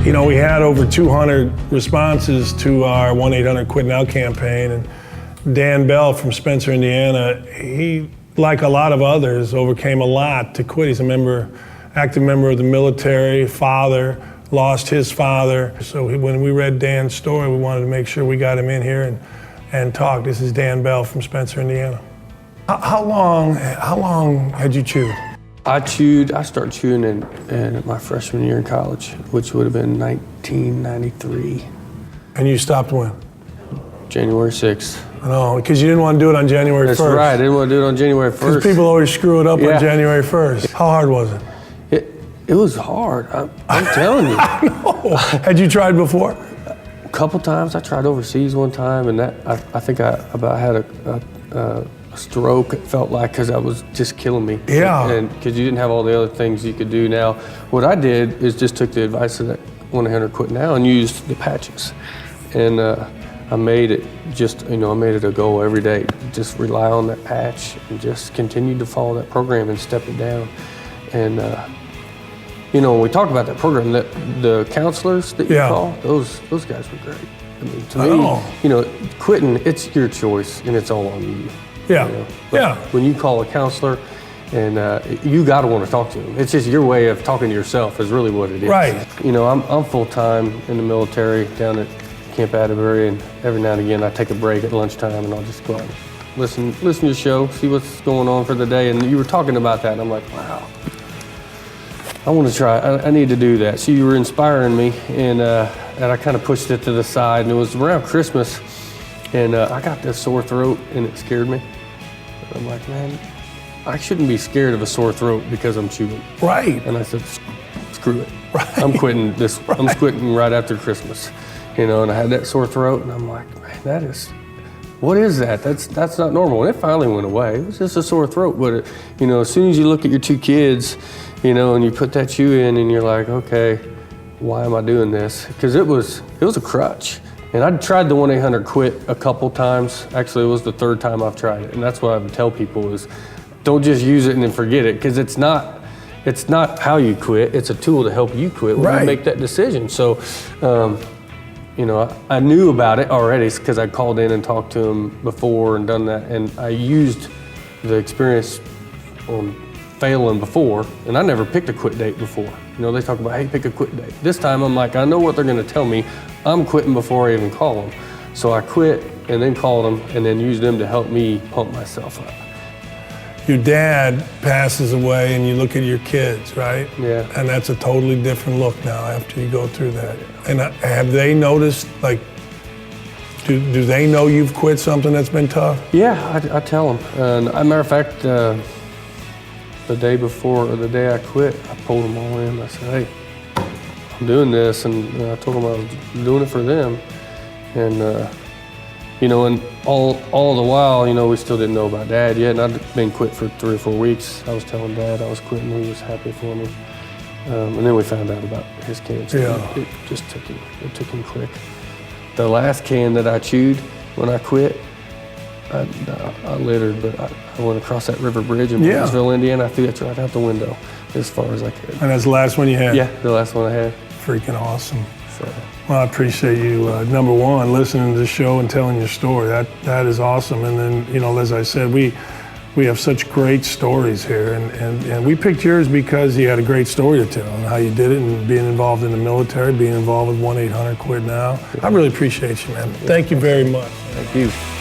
You know, we had over 200 responses to our 1-800-QUIT-NOW campaign, and Dan Bell from Spencer, Indiana, he, like a lot of others, overcame a lot to quit. He's a active member of the military, father, lost his father. So when we read Dan's story, we wanted to make sure we got him in here and talk. This is Dan Bell from Spencer, Indiana. How long had you chewed? I started chewing in my freshman year in college, which would have been 1993. And you stopped when? January 6th. No, because you didn't want to do it on January 1st. That's right, I didn't want to do it on January 1st. Because people always screw it up on January 1st. How hard was it? It was hard, I'm telling you. I know. Had you tried before? A couple times. I tried overseas one time, and I think I about had a stroke, it felt like, because that was just killing me. Yeah. And because you didn't have all the other things you could do. Now, what I did is just took the advice of that 1-800-QUIT-NOW and used the patches. And I made it I made it a goal every day. Just rely on that patch and just continue to follow that program and step it down. And, when we talk about that program, the counselors that you call, those guys were great. I mean, to me, quitting, it's your choice and it's all on you. Yeah, When you call a counselor, and you got to want to talk to them. It's just your way of talking to yourself is really what it is. Right. I'm full-time in the military down at Camp Atterbury, and every now and again I take a break at lunchtime and I'll just go out and listen to your show, see what's going on for the day. And you were talking about that, and I'm like, wow, I want to try. I need to do that. So you were inspiring me, and I kind of pushed it to the side. And it was around Christmas, and I got this sore throat, and it scared me. And I'm like, man, I shouldn't be scared of a sore throat because I'm chewing. Right. And I said, screw it. Right. I'm quitting this. Right. I'm quitting right after Christmas. And I had that sore throat, and I'm like, man, what is that? That's not normal. And it finally went away. It was just a sore throat. But as soon as you look at your two kids, and you put that chew in, and you're like, okay, why am I doing this? Because it was a crutch. And I'd tried the 1-800-QUIT a couple times. Actually, it was the third time I've tried it. And that's what I would tell people is, don't just use it and then forget it, because it's not how you quit. It's a tool to help you quit when you make that decision. So, I knew about it already because I called in and talked to him before and done that. And I used the experience on failing before, and I never picked a quit date before. They talk about, hey, pick a quit date. This time I'm like, I know what they're gonna tell me. I'm quitting before I even call them. So I quit and then called them and then used them to help me pump myself up. Your dad passes away and you look at your kids, right? Yeah. And that's a totally different look now after you go through that. And have they noticed, like, do they know you've quit something that's been tough? Yeah, I tell them. And as a matter of fact, the day before, or the day I quit, I pulled them all in. I said, hey, I'm doing this. And I told them I was doing it for them. And, and all the while, we still didn't know about Dad yet. And I'd been quit for 3 or 4 weeks. I was telling Dad I was quitting. He was happy for me. And then we found out about his cancer. Yeah. It just took him quick. The last can that I chewed when I quit, I littered, but I went across that river bridge in Burnsville, Indiana. I threw that right out the window as far as I could. And that's the last one you had? Yeah, the last one I had. Freaking awesome. So. Well, I appreciate you, number one, listening to the show and telling your story. That is awesome. And then, as I said, we have such great stories here. And we picked yours because you had a great story to tell and how you did it, and being involved in the military, being involved with 1-800-QUIT-NOW. I really appreciate you, man. Thank you very much. Thank you.